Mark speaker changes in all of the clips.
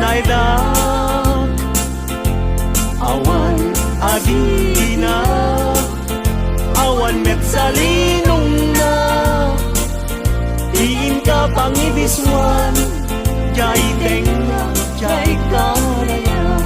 Speaker 1: jaydak awan agina awan met salinong na diin ka pangibiswan jay tenga jay karayan.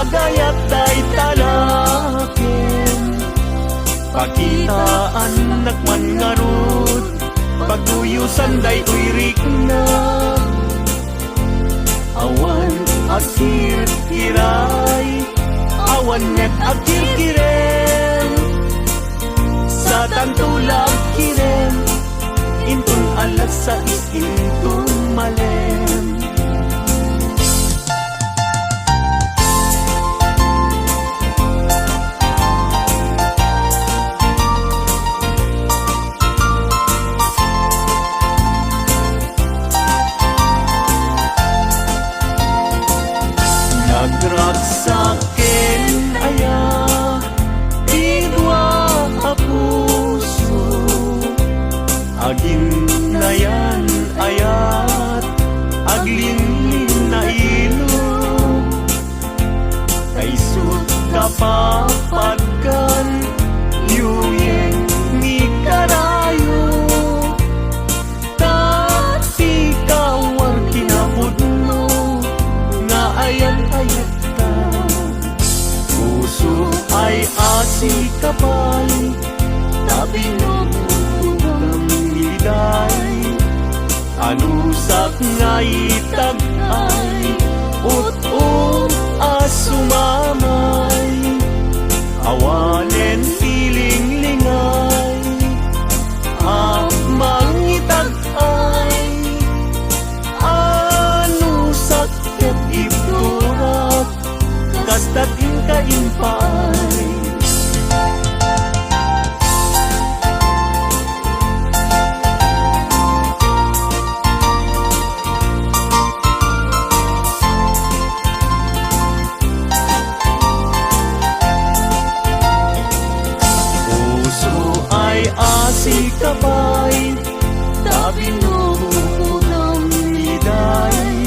Speaker 1: Gayat day talakin pakitaan nakman ngarud pagduyusan day uirik na awan akir kiray awan net akir kiren sa tantulag kiren intun alas sa intun malem. Nagragsakin aya idwa a puso agin na yan ayat aglinlin na ilo kaisut kapapagkan yuyeng ni karayo tati kawar kinabud mo nga ayan ayat ka puso ay asi kapay nabinong niday anusak nga itag ay ut-ut asumamay awanen piling lingay mangitag ay anusak ket ipturat kastat inka-impay. Si kapay tabinuhunang liday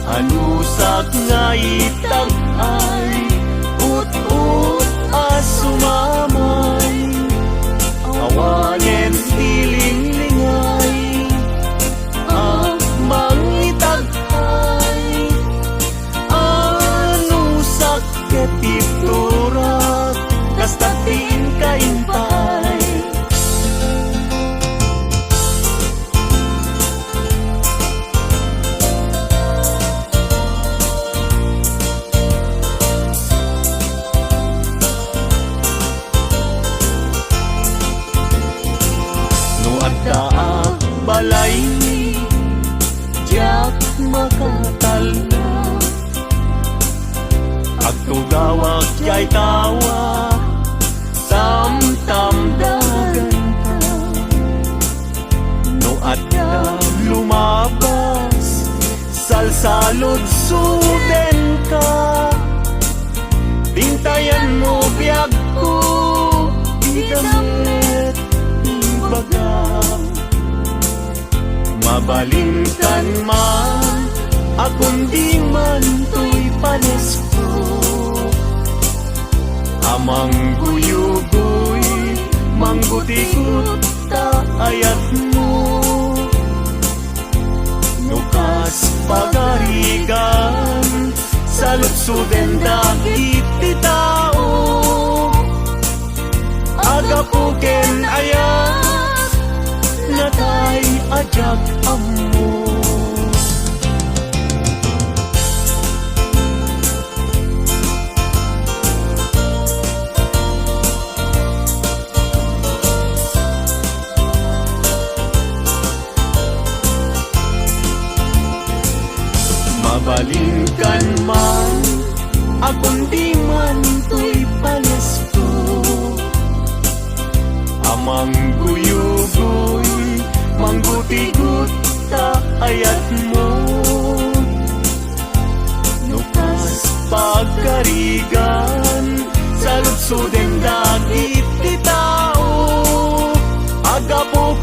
Speaker 1: anusak nga itag ay ut-ut asumamay awanen piling lingay mangitag ay anusak ket ipturat kastatin kaimpay. Balay jak makatalna agtugawag jay tawa tam-tam dagan ka no adda lumabas salsalod suden ka tintayan mo biyag ko idamit ibagang mabalingkan man akong di man to'y panes ko amang guyugoy manggutikot ta ayat mo nukas pagarigan sa lutsuden dagit ti tao agapuken ayat natay ajak amo. Mabalingkan man akong di man to'y panes ko amang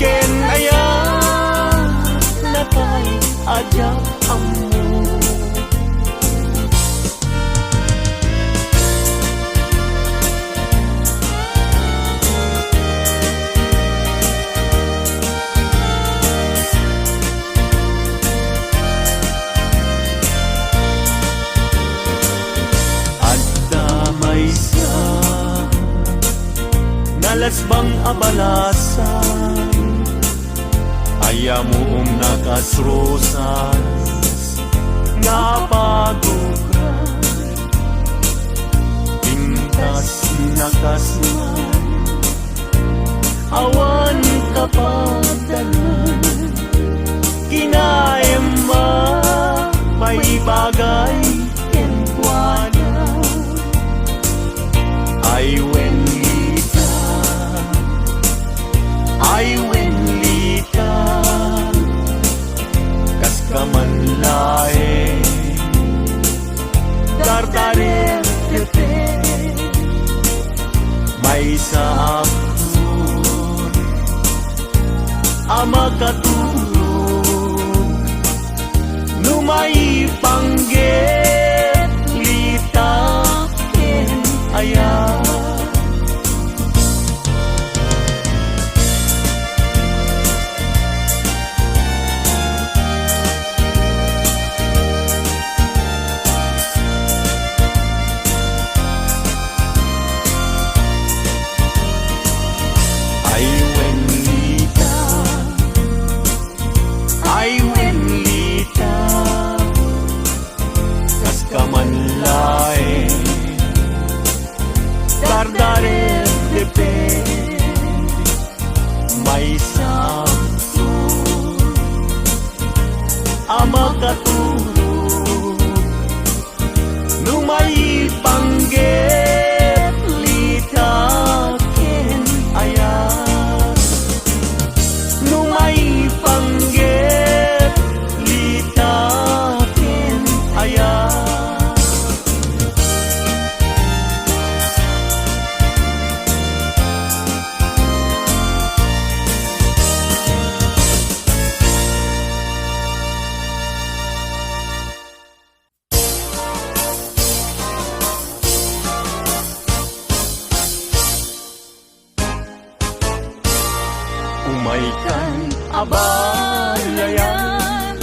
Speaker 1: ken aya nakay ajak ammo. Nalasbang abalasan ayamu nakasrosas nga pagukran pintas nakasman awan kapadalan kinaema may bagay kenkwana ay when ay wenlita kas kamanlae dardare tepe may saapun ama katulog numay pangget lita ken aya. Dardare depe may samsun ama katulog numay pangget lita ken aya numay pangget lita ken aya. Umaikan abalayan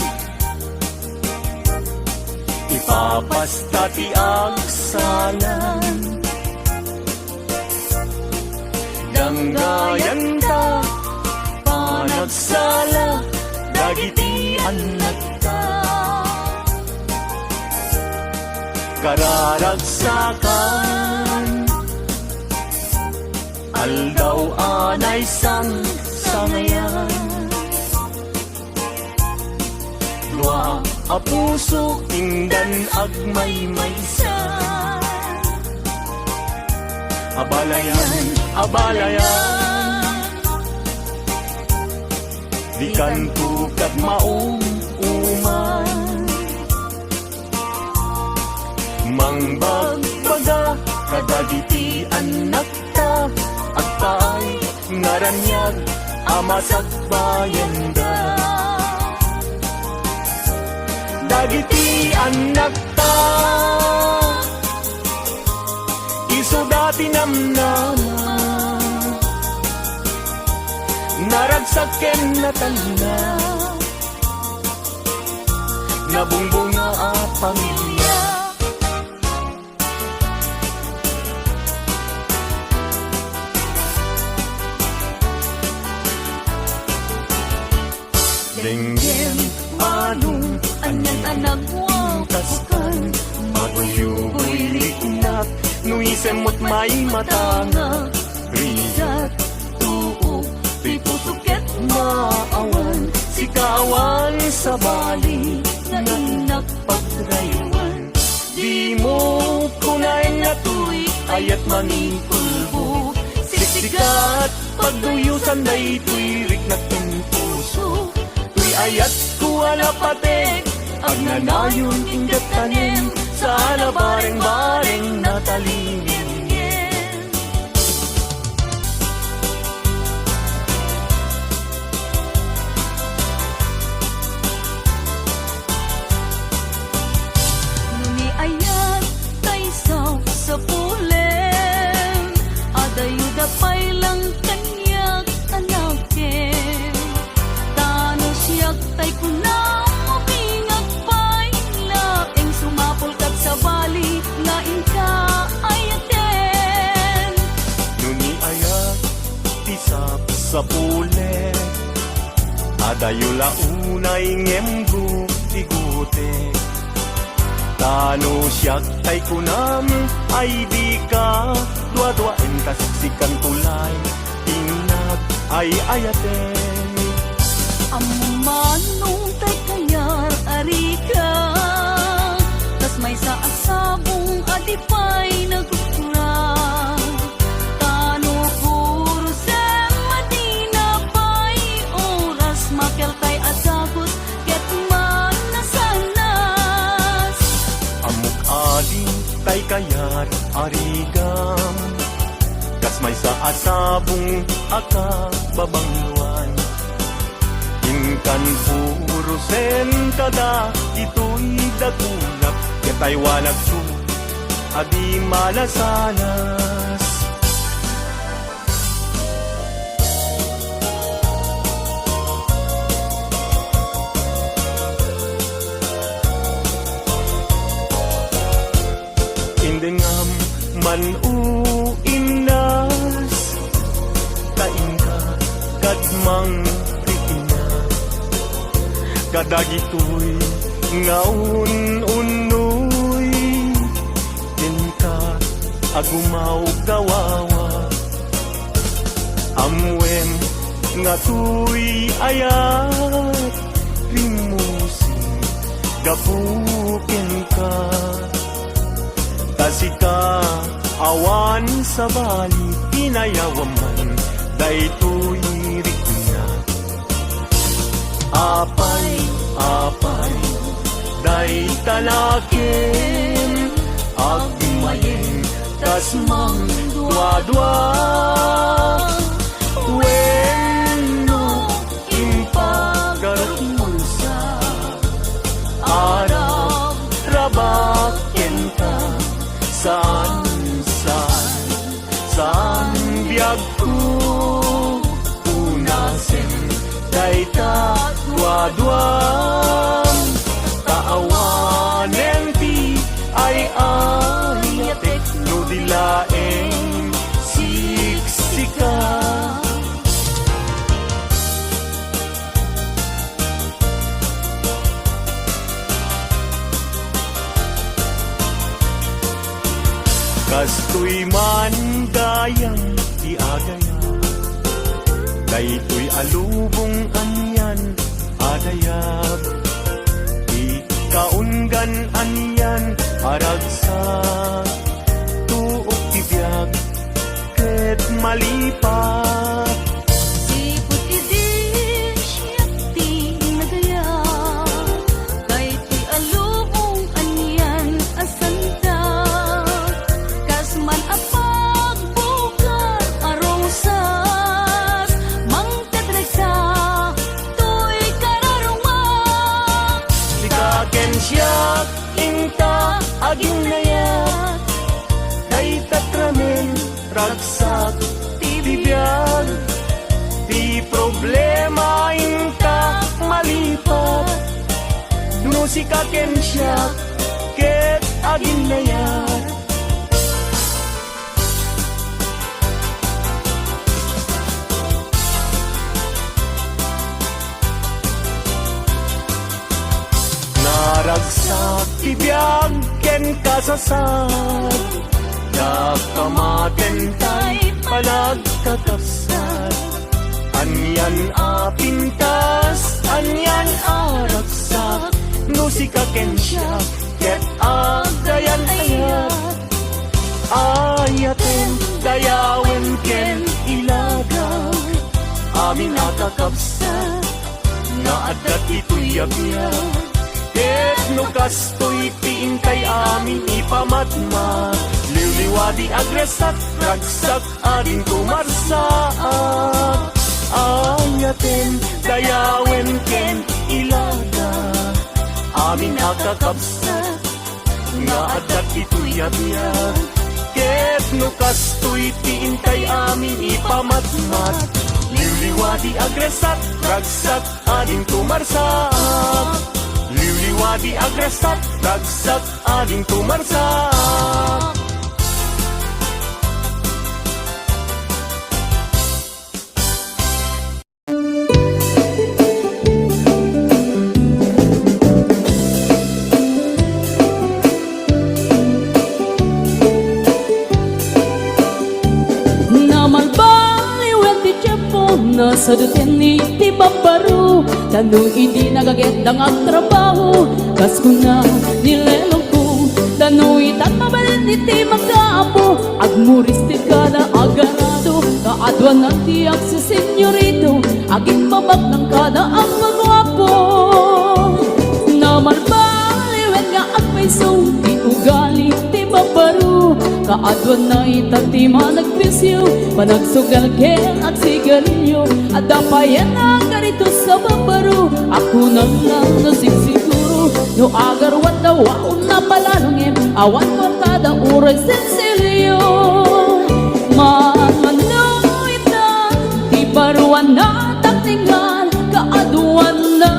Speaker 1: ipapasta ti agsalan danggayan ta panagsala dagiti anak ta kararagsakan aldaw anay sangayan dua a puso ingdan agmaymaysa abalayan abalayan di kanto kat maong uman mangbagbaga kadagiti anak ta at paay naranyag amasak bayanda dagiti anak ta iso dati namnama naragsaken na tanda nabungbunga a pamilya. Denggem anong anyang anak mo kaskan maguyugoy liknak nuisemot may matanga rizat tuo ti pusuket maawan sikawan sa bali na inak pagraywan di mo kunay na tuy ayat maningkulbo siksikat pagduyusan day tuy riknak ng puso ayat kuwala patek agnanayon ingat tanim sana bareng-bareng natalingin Adayo launay ngembu igute Tano siyak tay kunam ay di ka Dua-duain kasikan tulay Ingat ay ayaten
Speaker 2: Amanong tay kayar arika Tas may sa asabong adipay nagkukurang Tano puro sa Madina pa'y oras Makel tay asagot ket man nasanas
Speaker 1: Amok aling tay kayat arigam Kas may sa asabong akababangluan Inkan puro sen kada ito'y dakulap Katay wanag su adi malasanas Indengam man uinas Kainka kadmang titina Kadagitoy ngaun unoy Tinka agumaw gawawa Amwem nga tuy ayat Rimusin gapukin ka Tasika awan sa bali Pinayawaman Daytoy rikna Apay, apay Day talakin Agmayin Tasmang dua-dua Weno Impagarot mulsa Arab Rabaken ka Saan biag ko Unasin Dayta dua-duam Taawanen ti ay ayatek No dilaeng siksika Kastoy man gayang iagaya Daytoy alubong anyan adayab Ikaungan anyan aragsak Tuok tibiyag ket malipat
Speaker 2: Sipot idi siyak ti nagaya Daytoy alubong anyan asanta Kasman apag bukar arosas Mangtadresa to'y kararuma
Speaker 1: Likaken siyak inta aging nayat Kay tatramen ragsak tibiyag Di problema inta malipat Nusikaken siyak ket aging nayat Naragsak tibiyag ken kasasad Nakamaten tay palagkakapsat Anyan apintas, anyan aragsak Nusikaken siya ket agayan ayat Ayaten dayawen ken ilagaw Amin akakapsat Nga adat ito'y yabiyag Ket no kastoy tiintay amin ipamatma Liwliwadi agresat ragsak ading kumarsaat Ayaten dayawen ken ilaga Amin akakabsat Nga adat ito'y yabiyag Ket no kastoy tiintay amin ipamatmat Liwliwadi agresat ragsak ading kumarsaat Liwliwadi agresat ragsak ading kumarsaat
Speaker 2: sadutin ni ti babaro Tanong hindi nagagandang ang trabaho Kas ko na nilelong ko Tanong itat mabalin iti magkaapo Agmuristit ka na agarado Kaadwan ng tiyak si senyorito Aging babag ng kada ang magwapo Namalbaliwen nga at may song Di ugali ti babaro Kaadwan na itati managpisyo Panagsugal kel at sigarilyo At dapayan ang ganito sa babaro Ako na lang nasigsiguro No agarwan na waon na palalungin Awan ko kada uray sensilyo Manuitan Di baruan na taktingan Kaaduan na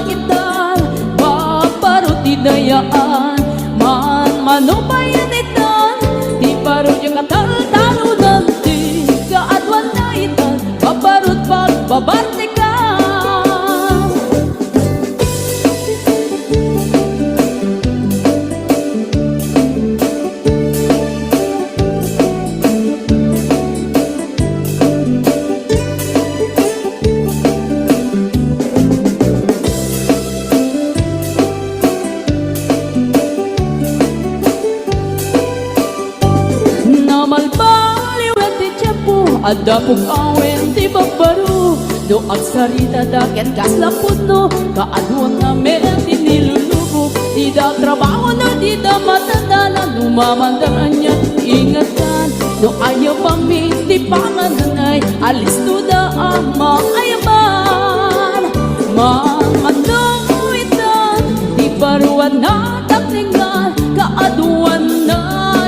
Speaker 2: itan Babaro ti dayaan Manubayan itan Di baro yung katal-talo nanti Kaadwan na itan Babarot pagbabarte ka Namalbaliwag ti tiyapo Adda pong awen ti babaro Do ang sarita daket kaslapot no Kaadwan na meron ti nilulubog Di da trabaho na di da matandala Lumamandaran niya ingatan Do ayaw pang ti pangananay Alis to da ang maayaman Manuitan Di baruan na takningan Kaadwan na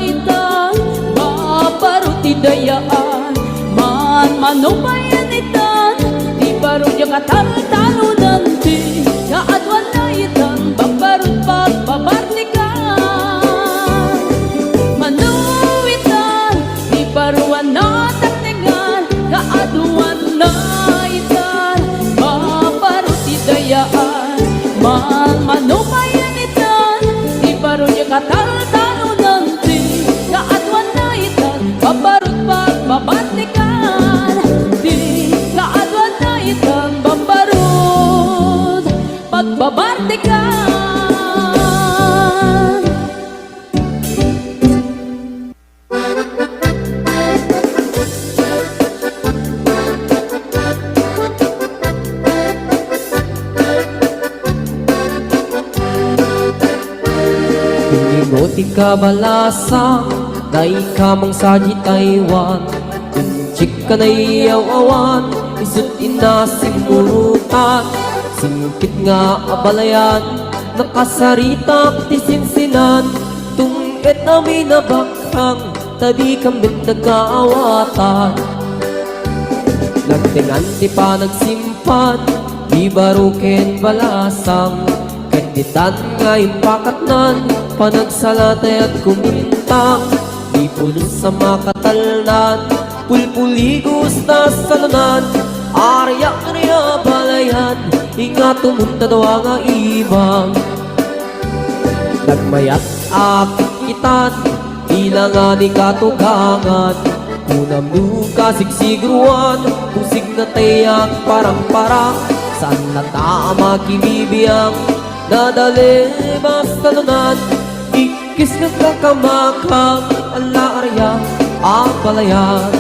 Speaker 2: itan Babaro ti dayaan Manubayan itan Di baro yung katal-talo nanti Kaadwan na itan Babarot pagbabarte ka Manuitan Di baruan na takningan Kaadwan na itan Babarot ti dayaan Manubayan itan Di baro yung katal-talo nanti Kaadwan na itan Babarot pagbabarte ka Di kaadwan na itan Babarot pagbabarte ka
Speaker 3: Ingoti ka balasa Day ka mang saji Taiwan Kunchik ka na iyaw-awan Isut inasimurutan Singkit nga abalayan Nakasaritak ti sinsinan Tungit namin na bakhang Tadi kambit nagkaawatan Nagtingan ti pa nagsimpan Di baruken balasang Kanditan nga impakatnan Panagsalatay at kumintang Di pulos sa makatalnan Pulpuligos na salunan Arya niya balayan Inga tumunta daw nga ibang Nagmayat akit kitan Ila nga ni katugangan Unam luka sigsigruan Pusig na tayak parang-parang Saan na tama kinibiyang Nadali basta lunan Ikis na kakamakang Ala arya apalayan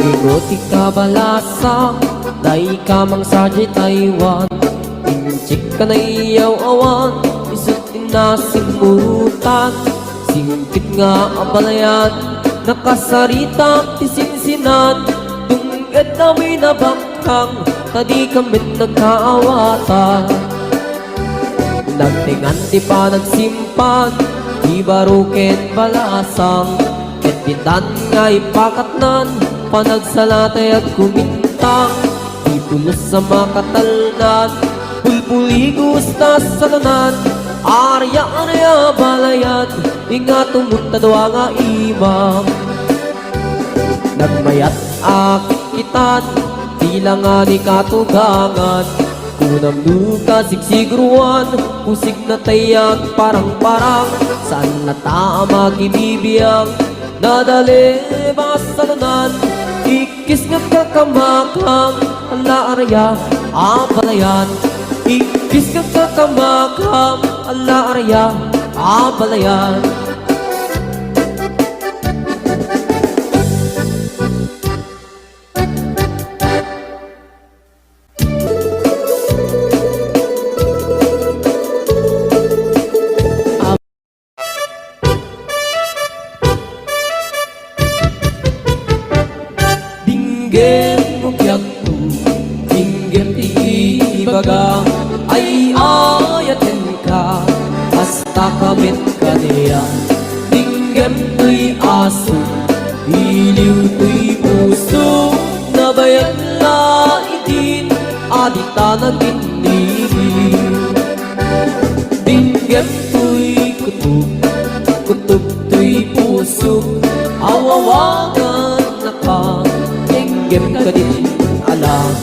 Speaker 3: Ingoti ka balasa Day ka mang saji Taiwan Inchik ka na iyaw-awan Isut inasimurutan Singkit nga abalayan Nakasaritak ti sinsinan Tungit namin na bakhang Tadi kambit nagkaawatan Nagtingan ti pa nagsimpan Di baruken balasang Ketitan nga ipakatnan Panagsalatay at kumintang Di pulos sa makatalnan Pulpuligos na salunan arya balayat, ingat tumutadwa nga imam. Nagmayat akit kitan, tila nga ni katugangan. Kunam duka sigsigruan, usig na tayag parang-parang. Saan na tama kinibiyang, nadali basalunan. Ikis nga kakamakang, ala arya abalayan. Ikis nga kakamakang, ala arya abalayan. Dinggem mukyak tu, dinggem ibaga, ay ayatin ka, hasta kamit ka niya. Dinggem tuy aso, iliw tuy puso, nabayan na itin, adita naginigiw. Dinggem tuy kutub, kutub tuy puso, awawagan na ka. Dinggem ka din alam,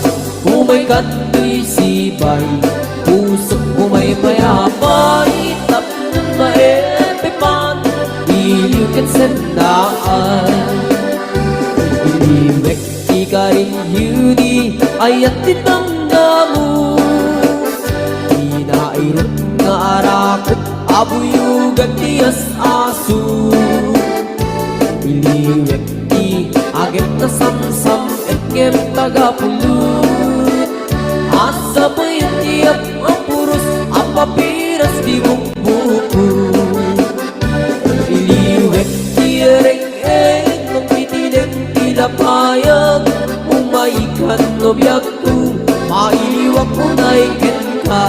Speaker 3: umay ka tuy sibay, pusok umay mayapay, tapnon maepipan, iliw kat sendaan. Iliwek di ka rin yuni, ayat ditangga mo. Inairot nga arakot, abuyugan tiyas aso. Iliwek di agem na samsam, etngem tagapulut. Asa pa yung tiyap ang puros, ang papiras di bukbuko. Iliwek di ereng-eng, nung pitiling tilapayag. Umaikan nobyak ko, mailiwak ko na ikin ka.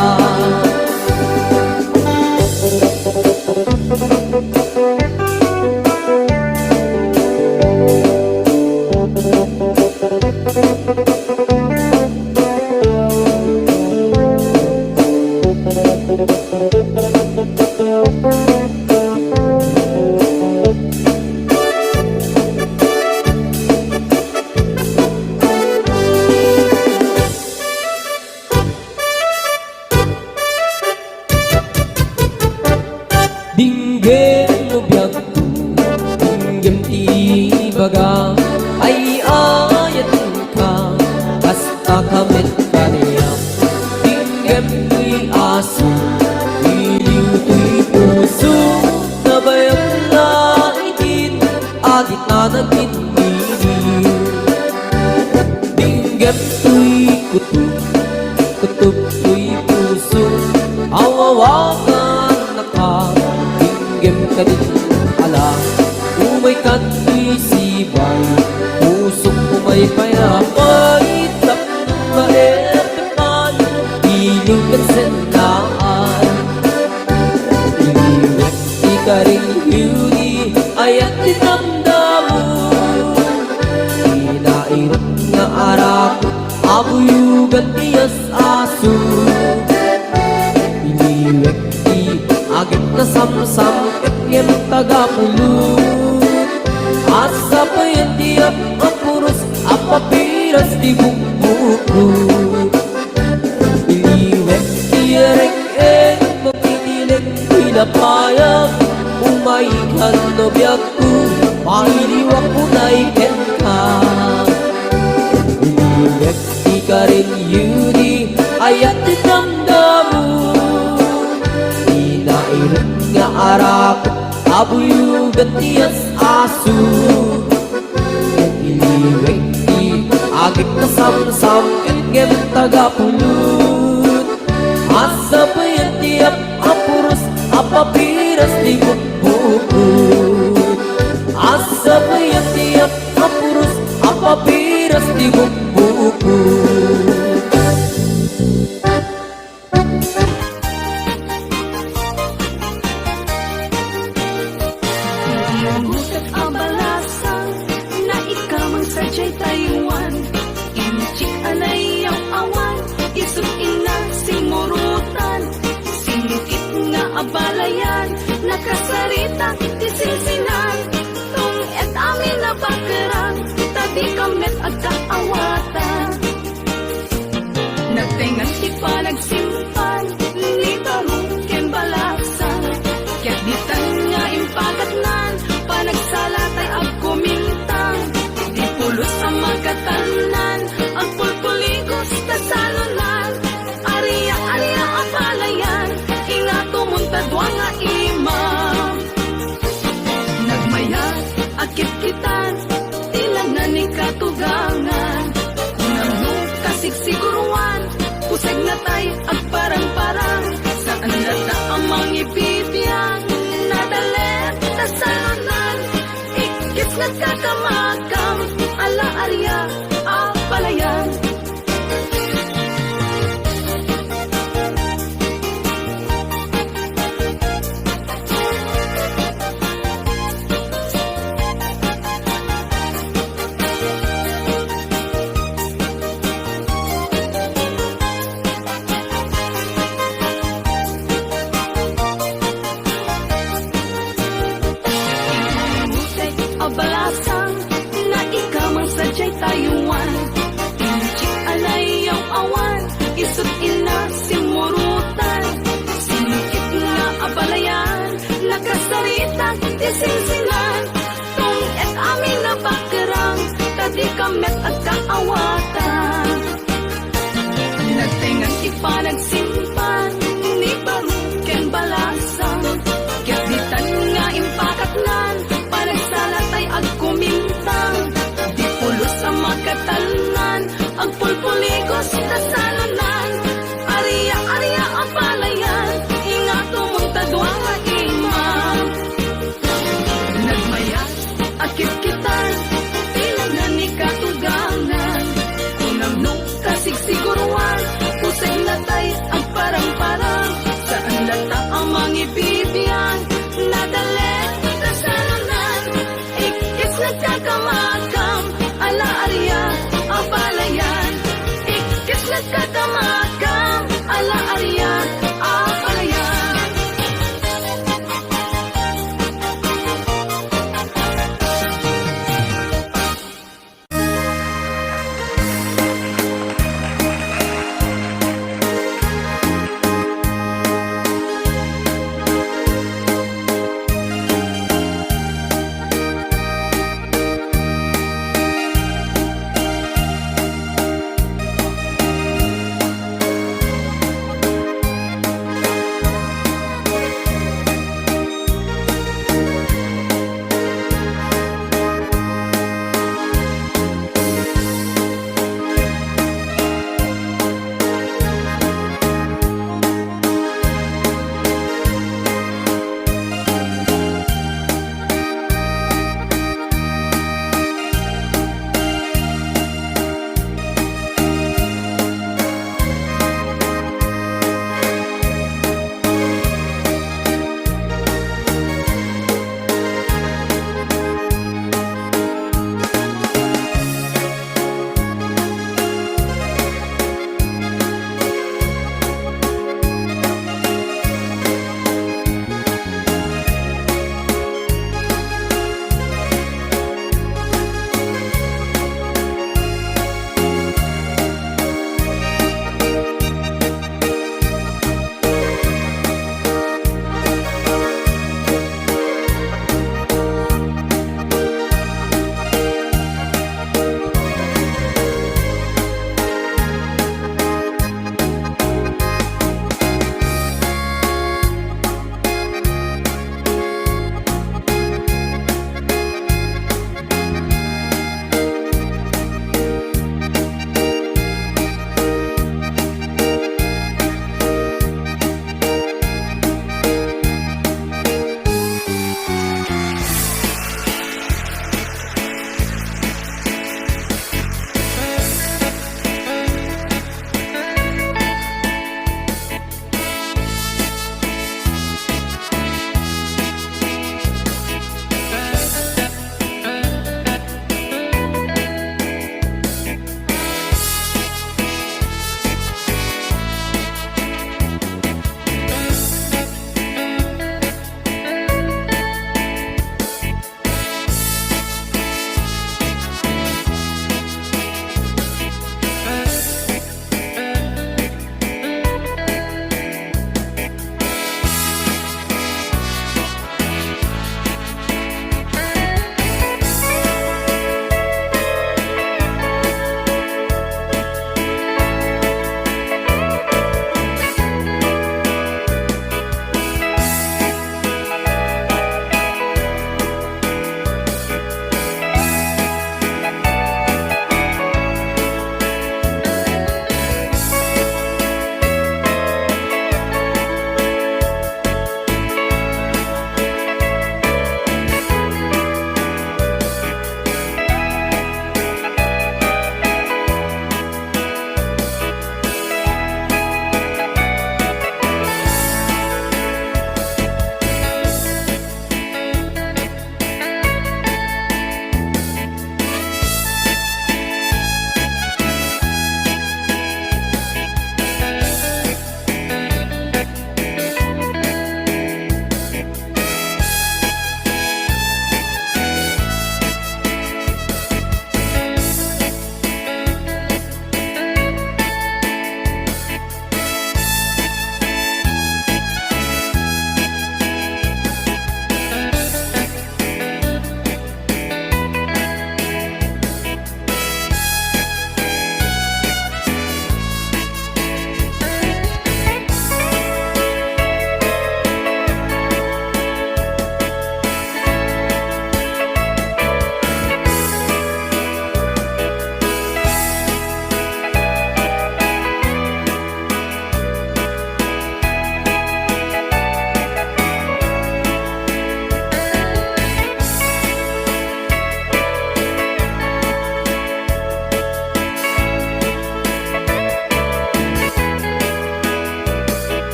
Speaker 3: Dinggem lubyak tu, dinggem tibaga, ay ayatin ka, hasta kamit ka niya. Dinggem tuy aso, iliw tuy puso, nabayang na itin, adit na naginigiw. Dinggem tuy kutub, kutub tuy puso, awawagan na ka. Dinggem ka din alam, umay ka tuy sibay, pusok umay payapay, tapnon maepipan, iliw kat sendaan. Iliwek di ka rin yuni, ayat ditanda mo. Inairot nga arakot, abuyugan tiyas aso. Iliwek di agit na samsam, etngem tagapulut. Asa pa yung tiyap ang puros, ang papiras di bukbukot. Iliwek di ereng-eng, magpitiling tilapayag. Umaikan nobyak ko, mailiwak ko na ikin ka. Iliwek di ka rin yuni, ayat ditangga mo. Inairot nga arakot, abuyugan tiyas aso. Iliwek di agit na samsam, etngem tagapulut. Asa pa yung tiyap ang puros, ang papiras di bukbukot. Asa pa yung tiyap ang puros, ang papiras di bukbukot.
Speaker 4: Husat abalasan na ikaw ang sadyay Taiwan. Inchik alay ang awan, isog ina simurutan. Singkit nga Mas nagkakamakam, ala-arya, apalayan. Abalasan na ikaw ang sadyay tayo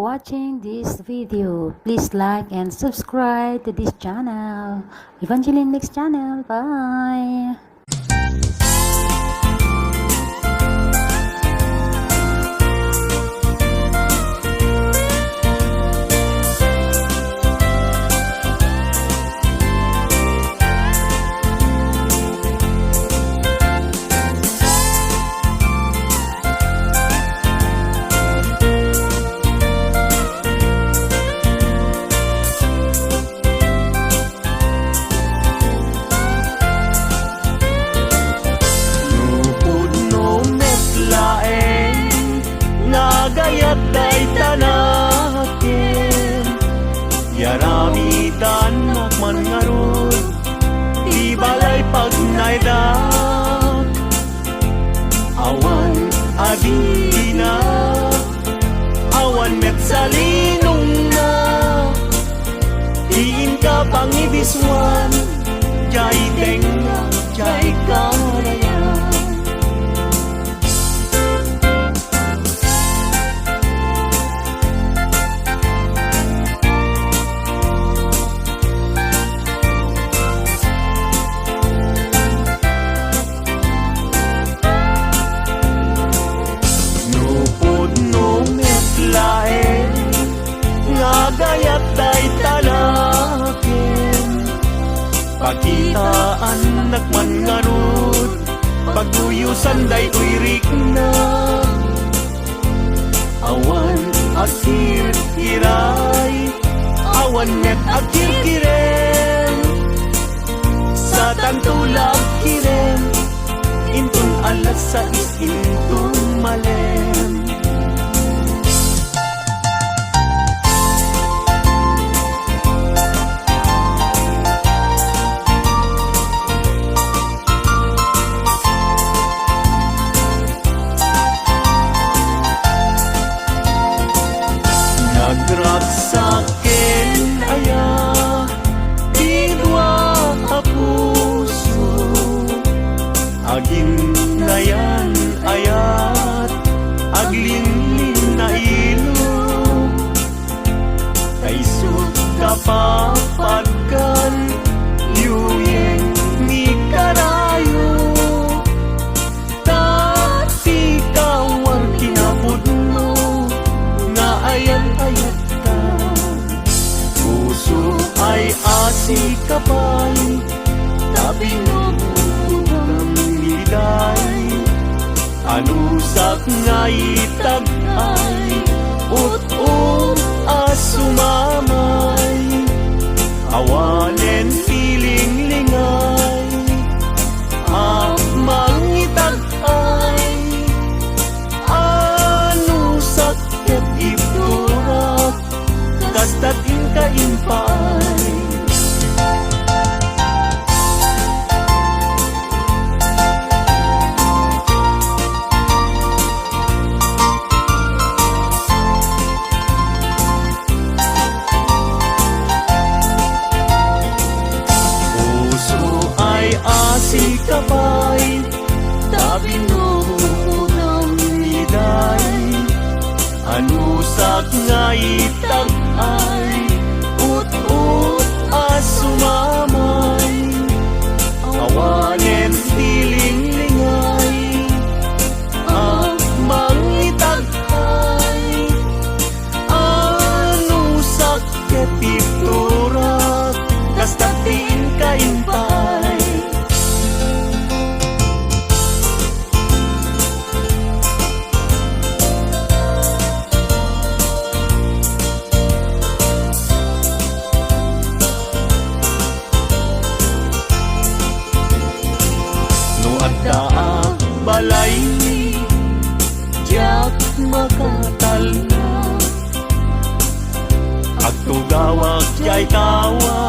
Speaker 5: watching this video. Please like and subscribe to this channel. Evangeline Mix channel. Bye!
Speaker 1: Nupod no met laeng nga gayat day tanakin yarami danak man ngarod di balay pag naidak awan adina awan met salinong na diin ka pangibiswan jay tenga jay karayan Nupod no met laeng nga gayat day tanakin pakitaan nakman ngarud paguyusan day uyrik na awan akir kiray awan net akir kirem sa tantulag kirem intun alas sa intun malem nagragsaken aya dinwa a puso aging nayan ayat aglinlin na ilog kaisod kapapagkan liyuyeng ni karayo dati kawar kinapod mo nga ayan-ayat ka puso ay asi kapay tabi no kang nilay anusak nga itagay ut-ut asumamay awanen piling lingay mangitagay anusak ket ipturak kasta't inka-impay puso ay asi kapay tabi no ng niday anusak nga itagay ut-ut asumamay awanen piling lingay mangitagay anusak ket ipturak kasta't kainpay no adda balay jak makatal na agtugawag jay tawag